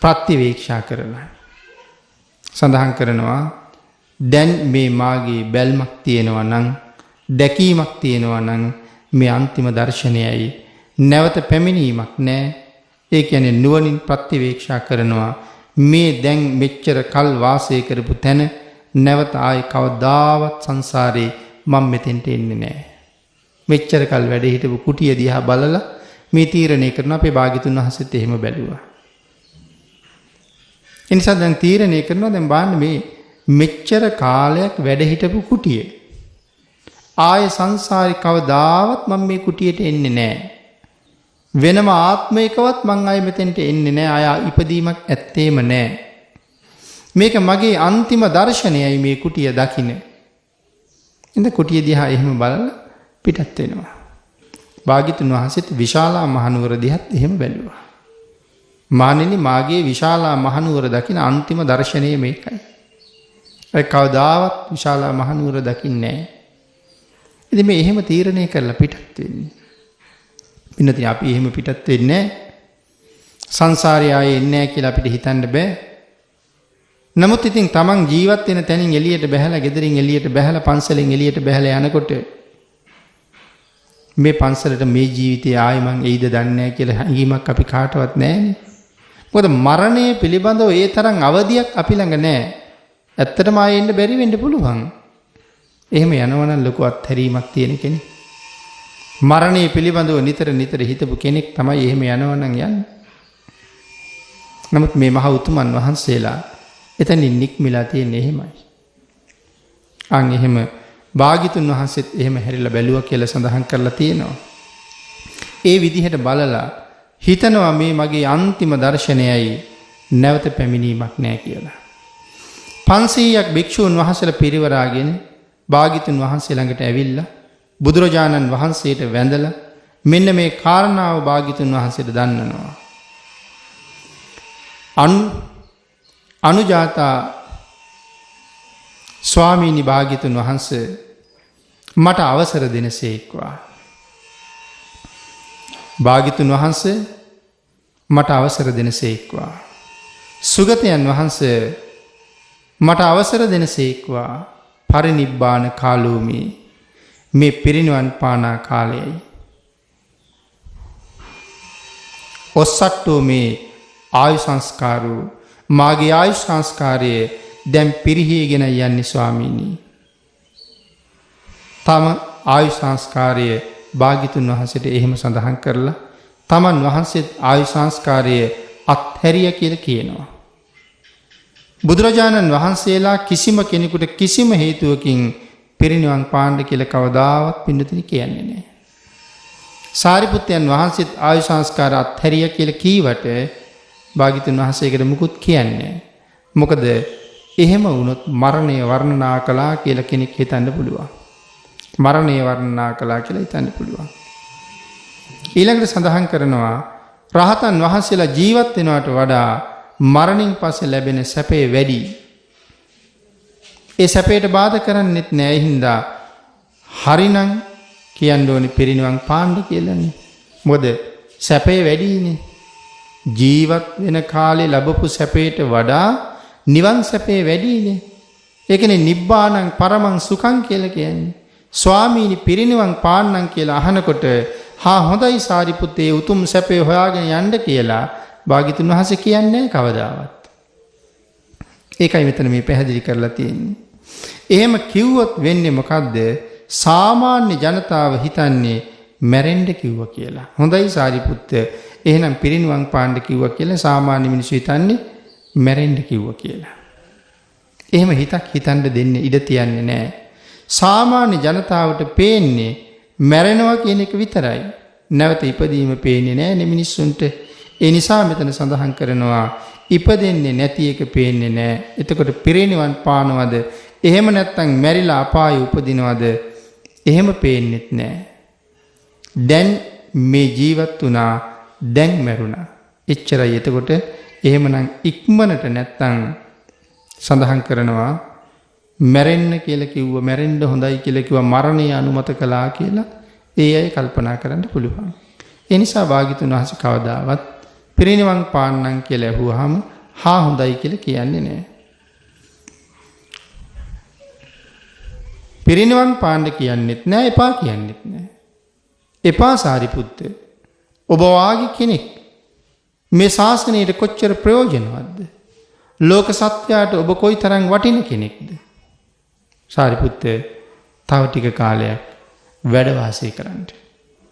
ප්‍රතිවේක්ෂා කරලා සඳහන් කරනවා දැන් මේ මාගේ බැල්මක් තියෙනවා නම් දැකීමක් තියෙනවා නම් මේ අන්තිම දර්ශනයයි නැවත පැමිණීමක් නැහැ. ඒ කියන්නේ නුවණින් ප්‍රතිවේක්ෂා කරනවා මේ දැන් මෙච්චර කල් වාසය කරපු තැන නැවත ආයේ කවදාවත් සංසාරේ මම මෙතෙන්ට එන්නේ නැහැ. මෙච්චර කල් වැඩ හිටපු කුටිය දිහා බලලා මේ තීරණය කරන අපේ භාග්‍යතුන් වහන්සේත් එහෙම බැලුවා. ඒ නිසා දැන් තීරණය කරනවා දැන් බලන්න මේ මෙච්චර කාලයක් වැඩ හිටපු කුටිය ආයේ සංසාරේ කවදාවත් මම මේ කුටියට එන්නේ නැහැ. වෙනම ආත්මයකවත් මං ආයේ මෙතෙන්ට එන්නේ නැහැ. ආය ඉපදීමක් ඇත්තේම නැහැ. මේක මගේ අන්තිම දර්ශනයයි මේ කුටිය දකින්න. ඉතින් කුටිය දිහා එහෙම බලලා පිටත් වෙනවා. භාග්‍යතුන් වහන්සේත් විශාලා මහනුවර දිහත් එහෙම බැලුවා. මානෙනි මාගේ විශාලා මහනුවර දකින්න අන්තිම දර්ශනය මේකයි. ඒ කවදාවත් විශාලා මහනුවර දකින්නේ නැහැ. ඉතින් මේ එහෙම තීරණය කරලා පිටත් වෙන්නේ. ඉන්නතින් අපි එහෙම පිටත් වෙන්නේ සංසාරේ ආයේ එන්නේ නැහැ කියලා අපිට හිතන්න බෑ. නමුත් ඉතින් තමන් ජීවත් වෙන තැනින් එළියට බැහැලා, ගෙදරින් එළියට බැහැලා, පන්සලෙන් එළියට බැහැලා යනකොට මේ පන්සලට මේ ජීවිතේ ආයේ මං එයිද දන්නේ නැහැ කියලා හැඟීමක් අපි කාටවත් නැහැනේ. මොකද මරණය පිළිබඳව ඒ තරම් අවදියක් අපි ළඟ නැහැ. ඇත්තටම ආයේ එන්න බැරි වෙන්න පුළුවන්. එහෙම යනවනම් ලොකු අත්හැරීමක් තියෙන කෙනෙක්. මරණය පිළිබඳව නිතර හිතපු කෙනෙක් තමයි එහෙම යනවනම් යන්නේ. නමුත් මේ මහ උතුමන් වහන්සේලා එතනින් නික්මිලා තියෙන්නේ එහෙමයි. අන් එහෙම භාග්‍යතුන් වහන්සේත් එහෙම හැරිලා බැලුවා කියලා සඳහන් කරලා තියෙනවා. ඒ විදිහට බලලා හිතනවා මේ මගේ අන්තිම දර්ශනයයි නැවත පැමිණීමක් නැහැ කියලා. 500ක් භික්ෂූන් වහන්සේලා පිරිවරාගෙන භාග්‍යතුන් වහන්සේ ළඟට ඇවිල්ලා බුදුරජාණන් වහන්සේට වැඳලා මෙන්න මේ කාරණාව භාග්‍යතුන් වහන්සේට දන්නනවා. අනුජාතා ස්වාමීනි භාග්‍යතුන් වහන්සේ මට අවසර දෙනසේක්වා. භාග්‍යතුන් වහන්සේ මට අවසර දෙනසේක්වා. සුගතයන් වහන්සේ මට අවසර දෙනසේක්වා. පරිනිබ්බාන කාලෝමි මේ පිරිනිවන් පානා කාලයයි. ඔස්සට්ටෝ මේ ආයු සංස්කාරෝ මාගේ ආයු සංස්කාරය දැන් පිරිහීගෙන යන්නේ ස්වාමීනි. තම ආයු සංස්කාරය භාග්‍යතුන් වහන්සේට එහෙම සඳහන් කරලා තමන් වහන්සේත් ආයු සංස්කාරය අත්හැරිය කියලා කියනවා. බුදුරජාණන් වහන්සේලා කිසිම කෙනෙකුට කිසිම හේතුවකින් පිරිනිවන් පාන්න කියලා කවදාවත් පින්නතුනි කියන්නේ නැහැ. සාරිපුත්තයන් වහන්සේත් ආයු සංස්කාර අත්හැරිය කියලා කීවට භාග්‍යතුන් වහන්සේකට මුකුත් කියන්නේ නැහැ. මොකද එහෙම වුණොත් මරණය වර්ණනා කළා කියලා කෙනෙක් හිතන්න පුළුවන්. මරණය වර්ණනා කළා කියලා හිතන්න පුළුවන්. ඊළඟට සඳහන් කරනවා රහතන් වහන්සේලා ජීවත් වෙනවට වඩා මරණින් පස්සේ ලැබෙන සැපේ වැඩි. ඒ සැපයට බාධා කරන්නෙත් නෑ. ඒ හින්දා හරිනම් කියන්න ඕනේ පිරිනිවන් පාන්න කියලානේ. මොකද සැපේ වැඩිනේ. ජීවත් වෙන කාලේ ලැබපු සැපයට වඩා නිවන් සැපේ වැඩිනේ. ඒකනේ නිබ්බානං පරමං සුඛං කියලා කියන්නේ. ස්වාමීනි පිරිනිවන් පාන්නම් කියලා අහනකොට හා හොඳයි සාරිපුත්තේ උතුම් සැපේ හොයාගෙන යන්න කියලා භාග්‍යතුන් වහන්සේ කියන්නේ කවදාවත්. ඒකයි මෙතන මේ පැහැදිලි කරලා තියෙන්නේ. එහෙම කිව්වොත් වෙන්නේ මොකද්ද? සාමාන්‍ය ජනතාව හිතන්නේ මැරෙන්න කිව්වා කියලා. හොඳයි සාරිපුත්ත එහෙනම් පිරිනිවන් පාන්න කිව්වා කියලා සාමාන්‍ය මිනිස්සු හිතන්නේ මැරෙන්න කිව්වා කියලා. එහෙම හිතක් හිතන්න දෙන්නේ ඉඩ තියන්නේ නැහැ. සාමාන්‍ය ජනතාවට පේන්නේ මැරෙනවා කියන එක විතරයි. නැවත ඉපදීම පේන්නේ නැහැ මිනිස්සුන්ට. ඒ නිසා මෙතන සඳහන් කරනවා ඉපදෙන්නේ නැති එක පේන්නේ නැහැ. එතකොට පිරිනිවන් පානවද? එහෙම නැත්නම් මැරිලා අපායේ උපදිනවද? එහෙම පේන්නෙත් නැහැ. දැන් මේ ජීවත් වුණා, දැන් මැරුණා. එච්චරයි. එතකොට එහෙමනම් ඉක්මනට නැත්නම් සඳහන් කරනවා මැරෙන්න කියලා කිව්ව, මැරෙන්න හොඳයි කියලා කිව්ව, මරණය අනුමත කළා කියලා ඒ අය කල්පනා කරන්න පුළුවන්. ඒ නිසා භාග්‍යතුන් වහන්සේ කවදාවත් පිරිනිවන් පාන්නම් කියලා ඇහුවාම හා හොඳයි කියලා කියන්නේ නැහැ. පිරිනිවන් පාන්න කියන්නෙත් නැහැ, එපා කියන්නෙත් නැහැ. එපා සාරිපුත්ත. ඔබ වාගේ කෙනෙක් මේ ශාසනයට කොච්චර ප්‍රයෝජනවත්ද? ලෝක සත්‍යයට ඔබ කොයිතරම් වටින කෙනෙක්ද? සාරිපුත්ත තව ටික කාලයක් වැඩ වාසය කරන්න.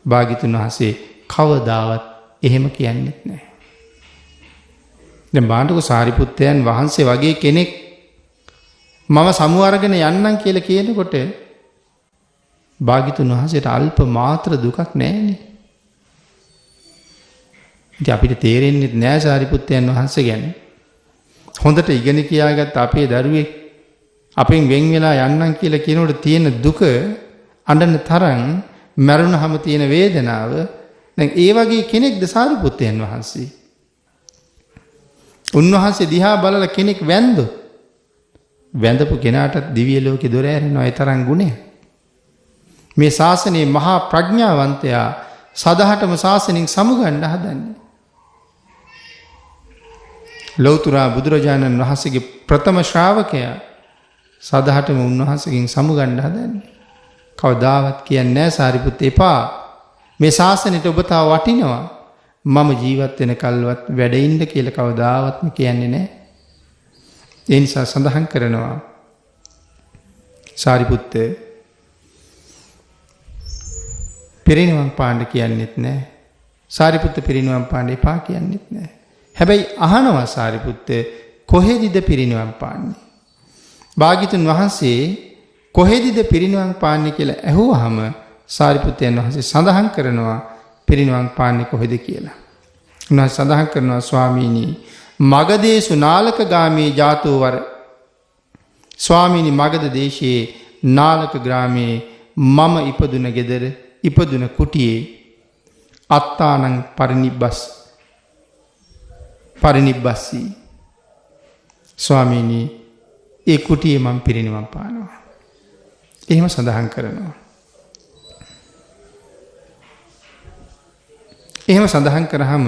භාග්‍යතුන් වහන්සේ කවදාවත් එහෙම කියන්නෙත් නැහැ. දැන් බාණ්ඩක සාරිපුත්තයන් වහන්සේ වගේ කෙනෙක් මම සමු අරගෙන යන්නම් කියලා කියනකොට භාග්‍යතුන් වහන්සේට අල්ප මාත්‍ර දුකක් නැහැනේ. ඉතින් අපිට තේරෙන්නේ නැහැ සාරිපුත්තයන් වහන්සේ ගැන. හොඳට ඉගෙන කියාගත්ත අපේ දරුවෙක් අපෙන් වෙන් වෙලා යන්නම් කියලා කියනකොට තියෙන දුක, අඬන තරම්, මරුණහම තියෙන වේදනාව. දැන් ඒ වගේ කෙනෙක්ද සාරිපුත්තයන් වහන්සේ? උන්වහන්සේ දිහා බලලා කෙනෙක් වැන්දොත් වැඳපු කෙනාටත් දිව්‍ය ලෝකේ දොර ඇරෙනවා. ඒ තරම් ගුණය. මේ ශාසනයේ මහා ප්‍රඥාවන්තයා සදහටම ශාසනයෙන් සමුගන්න හදන්නේ. ලෞතර බුදුරජාණන් වහන්සේගේ ප්‍රථම ශ්‍රාවකයා සදහටම උන්වහන්සේගෙන් සමුගන්න හදන්නේ. කවදාවත් කියන්නේ නැහැ සාරිපුත්ත එපා. මේ ශාසනයට ඔබ තා වටිනවා. මම ජීවත් වෙන කල්වත් වැඩ ඉන්න කියලා කවදාවත්ම කියන්නේ නැහැ. ඒ නිසා සඳහන් කරනවා සාරිපුත්ත පිරිනිවන් පාන්න කියන්නෙත් නැහැ. සාරිපුත්ත පිරිනිවන් පාන්න එපා කියන්නෙත් නැහැ. හැබැයි අහනවා සාරිපුත්ත කොහෙදිද පිරිනිවන් පාන්නේ? භාග්‍යතුන් වහන්සේ කොහෙදිද පිරිනිවන් පාන්නේ කියලා ඇහුවාම සාරිපුත්තයන් වහන්සේ සඳහන් කරනවා පිරිනිවන් පාන්නේ කොහෙද කියලා. උන්වහන්සේ සඳහන් කරනවා ස්වාමීනි මගදේසු නාලක ගාමේ ජාතෝ වර. ස්වාමීනි මගද දේශයේ නාලක ග්‍රාමයේ මම ඉපදුන ගෙදර ඉපදුන කුටියේ අත්තානං පරිනිබ්බස්සී. ස්වාමීනි ඒ කුටියේ මම පිරිනිවන් පානවා. එහෙම සඳහන් කරනවා. එහෙම සඳහන් කරාම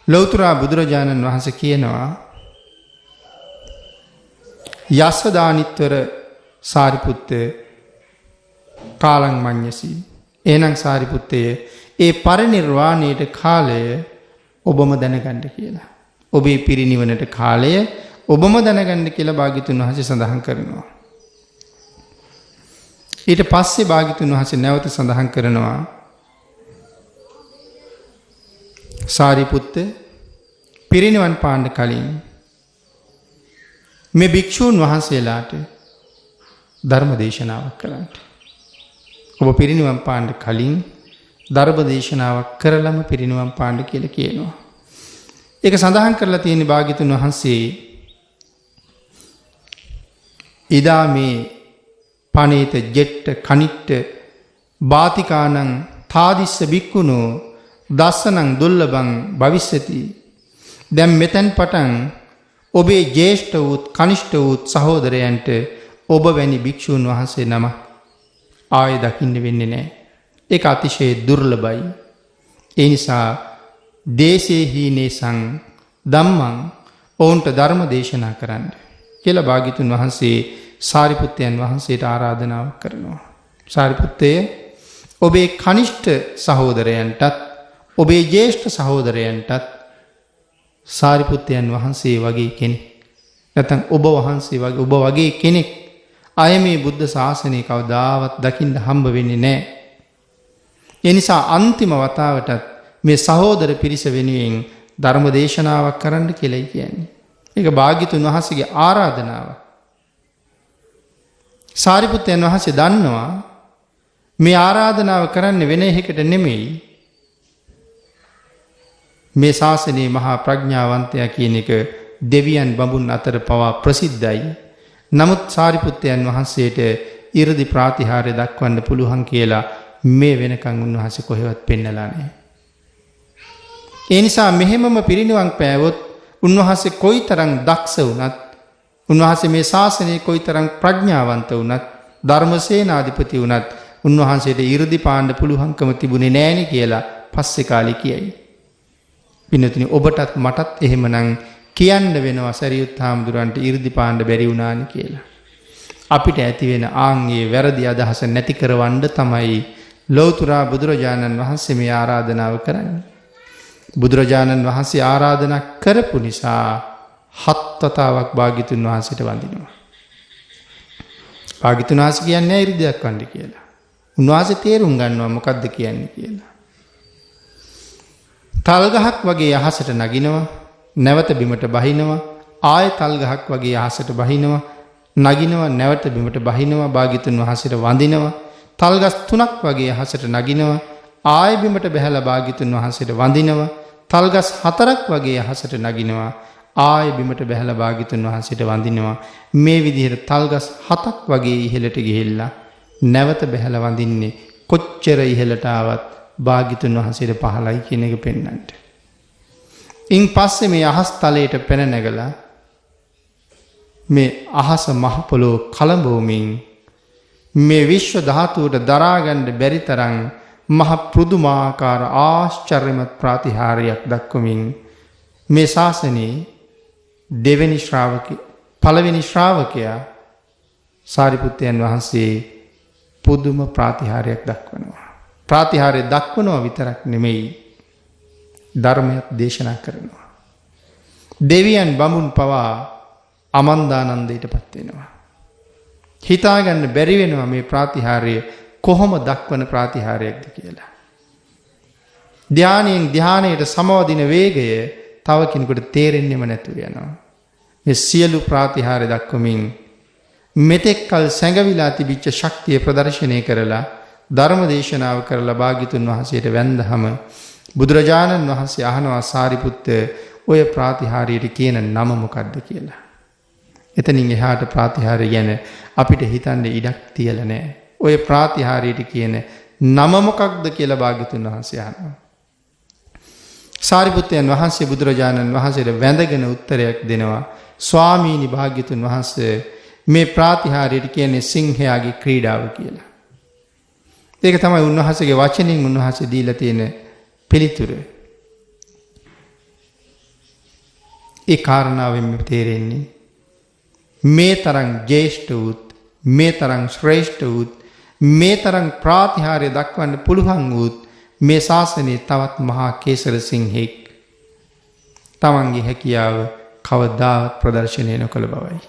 ලෞතර බුදුරජාණන් වහන්සේ කියනවා යස්සදානිත්වර සාරිපුත්ත කාලං මඤ්ඤසි. එහෙනම් සාරිපුත්තය ඒ පරිනිර්වාණයට කාලය ඔබම දැනගන්න කියලා. ඔබේ පිරිනිවනට කාලය ඔබම දැනගන්න කියලා භාග්‍යතුන් වහන්සේ සඳහන් කරනවා. ඊට පස්සේ භාග්‍යතුන් වහන්සේ නැවත සඳහන් කරනවා සාරිපුත්ත පිරිනිවන් පාන්න කලින් මේ භික්ෂූන් වහන්සේලාට ධර්ම දේශනාවක් කරන්න. ඔබ පිරිනිවන් පාන්න කලින් ධර්ම දේශනාවක් කරලම පිරිනිවන් පාන්න කියලා කියනවා. ඒක සඳහන් කරලා තියෙන භාග්‍යතුන් වහන්සේ ඉදා මේ පනේත ජෙට්ට කනිට්ට බාතිකානං තාදිස්ස බික්කුණෝ දස්සනං දුල්ලබං භවිස්සති. දැන් මෙතෙන් පටන් ඔබේ ජේෂ්ඨ වූත් කනිෂ්ඨ වූත් සහෝදරයන්ට ඔබ වැනි භික්ෂූන් වහන්සේ නම ආයෙ දකින්න වෙන්නේ නැහැ. ඒක අතිශය දුර්ලභයි. ඒ නිසා දේශේ හීනේසං ධම්මං ඔවුන්ට ධර්ම දේශනා කරන්න කියලා භාග්‍යතුන් වහන්සේ සාරිපුත්තයන් වහන්සේට ආරාධනාවක් කරනවා. සාරිපුත්තය ඔබේ කනිෂ්ඨ සහෝදරයන්ටත් ඔබේ ජේෂ්ඨ සහෝදරයන්ටත් සාරිපුත්තයන් වහන්සේ වගේ කෙනෙක් නැත්නම් ඔබ වහන්සේ වගේ ඔබ වගේ කෙනෙක් අය මේ බුද්ධ ශාසනය කවදාවත් දකින්න හම්බ වෙන්නේ නැහැ. ඒ නිසා අන්තිම වතාවටත් මේ සහෝදර පිරිස වෙනුවෙන් ධර්ම දේශනාවක් කරන්න කියලායි කියන්නේ. ඒක භාග්‍යතුන් වහන්සේගේ ආරාධනාව. සාරිපුත්තයන් වහන්සේ දන්නවා මේ ආරාධනාව කරන්නේ වෙන එකකට නෙමෙයි. මේ ශාසනයේ මහා ප්‍රඥාවන්තයා කියන එක දෙවියන් බඹුන් අතර පවා ප්‍රසිද්ධයි. නමුත් සාරිපුත්තයන් වහන්සේට 이르දි ප්‍රාතිහාර්ය දක්වන්න පුළුවන් කියලා මේ වෙනකන් උන්වහන්සේ කොහෙවත් පෙන්නලා නැහැ. ඒ නිසා මෙහෙමම පිරිනිවන් පෑවොත් උන්වහන්සේ කොයිතරම් දක්ෂ වුණත්, උන්වහන්සේ මේ ශාසනයේ කොයිතරම් ප්‍රඥාවන්ත වුණත්, ධර්මසේනාධිපති වුණත් උන්වහන්සේට 이르දි පාන්න පුළුවන්කම තිබුණේ නැණි කියලා පස්සේ කාලේ කියයි. පින්නතුනි ඔබටත් මටත් එහෙමනම් කියන්න වෙනවා සරියුත් හාමුදුරන්ට 이르දි පාන්න බැරි වුණානි කියලා. අපිට ඇති වෙන ආන්ගේ වැරදි අදහස නැති කරවන්න තමයි ලෞතුරා බුදුරජාණන් වහන්සේ මේ ආරාධනාව කරන්නේ. බුදුරජාණන් වහන්සේ ආරාධනා කරපු නිසා 7 වතාවක් භාග්‍යතුන් වහන්සේට වඳිනවා. භාග්‍යතුන් වහන්සේ කියන්නේ 이르දියක් වන්දි කියලා. උන්වහන්සේ තේරුම් ගන්නවා මොකද්ද කියන්නේ කියලා. තල් ගහක් වගේ අහසට නගිනවා, නැවත බිමට බහිනවා, ආය තල් ගහක් වගේ අහසට බහිනවා, නගිනවා, නැවත බිමට බහිනවා, භාග්‍යතුන් වහන්සේට වඳිනවා. තල් ගස් 3ක් වගේ අහසට නගිනවා, ආය බිමට බහැලා භාග්‍යතුන් වහන්සේට වඳිනවා. තල් ගස් 4ක් වගේ අහසට නගිනවා, ආය බිමට බහැලා භාග්‍යතුන් වහන්සේට වඳිනවා. මේ විදිහට තල් ගස් 7ක් වගේ ඉහළට ගිහිල්ලා නැවත බහැලා වඳින්නේ කොච්චර ඉහළට ආවත් භාග්‍යතුන් වහන්සේට පහළයි කියන එක පෙන්වන්නට. ඉන් පස්සේ මේ අහස් තලයට පැන නැගලා මේ අහස මහ පොළොව කලඹවමින් මේ විශ්ව ධාතුවට දරා ගන්න බැරි තරම් මහ පුදුමාකාර ආශ්චර්යමත් ප්‍රාතිහාර්යයක් දක්වමින් මේ ශාසනයේ දෙවෙනි ශ්‍රාවකයා, පළවෙනි ශ්‍රාවකයා සාරිපුත්තයන් වහන්සේ පුදුම ප්‍රාතිහාර්යයක් දක්වනවා. ප්‍රාතිහාර්ය දක්වනවා විතරක් නෙමෙයි ධර්මයක් දේශනා කරනවා. දෙවියන් බඹුන් පවා අමන්දානන්දයටපත් වෙනවා. හිතාගන්න බැරි වෙනවා මේ ප්‍රාතිහාර්ය කොහොම දක්වන ප්‍රාතිහාර්යයක්ද කියලා. ධානයෙන් ධානයට සමවදින වේගය තව කෙනෙකුට තේරෙන්නේම නැතුව යනවා. මේ සියලු ප්‍රාතිහාර්ය දක්වමින් මෙතෙක් කල සැඟවිලා තිබිච්ච ශක්තිය ප්‍රදර්ශනය කරලා ධර්ම දේශනාව කරලා භාග්‍යතුන් වහන්සේට වැඳහම බුදුරජාණන් වහන්සේ අහනවා සාරිපුත්ත ඔය ප්‍රාතිහාර්යයට කියන නම මොකක්ද කියලා. එතනින් එහාට ප්‍රාතිහාර්ය ගැන අපිට හිතන්න ඉඩක් තියලා නැහැ. ඔය ප්‍රාතිහාර්යයට කියන නම මොකක්ද කියලා භාග්‍යතුන් වහන්සේ අහනවා. සාරිපුත්තයන් වහන්සේ බුදුරජාණන් වහන්සේට වැඳගෙන උත්තරයක් දෙනවා. ස්වාමීනි භාග්‍යතුන් වහන්සේ මේ ප්‍රාතිහාර්යයට කියන්නේ සිංහයාගේ ක්‍රීඩාව කියලා. ඒක තමයි උන්වහන්සේගේ වචනින් උන්වහන්සේ දීලා තියෙන පිළිතුර. ඒ කාරණාවෙන් තේරෙන්නේ මේ තරම් ජේෂ්ඨ වූත්, මේ තරම් ශ්‍රේෂ්ඨ වූත්, මේ තරම් ප්‍රාතිහාර්ය දක්වන්න පුළුවන් වූත් මේ ශාසනයේ තවත් මහා කේසර සිංහෙක් තමන්ගේ හැකියාව කවදාවත් ප්‍රදර්ශනය නොකළ බවයි.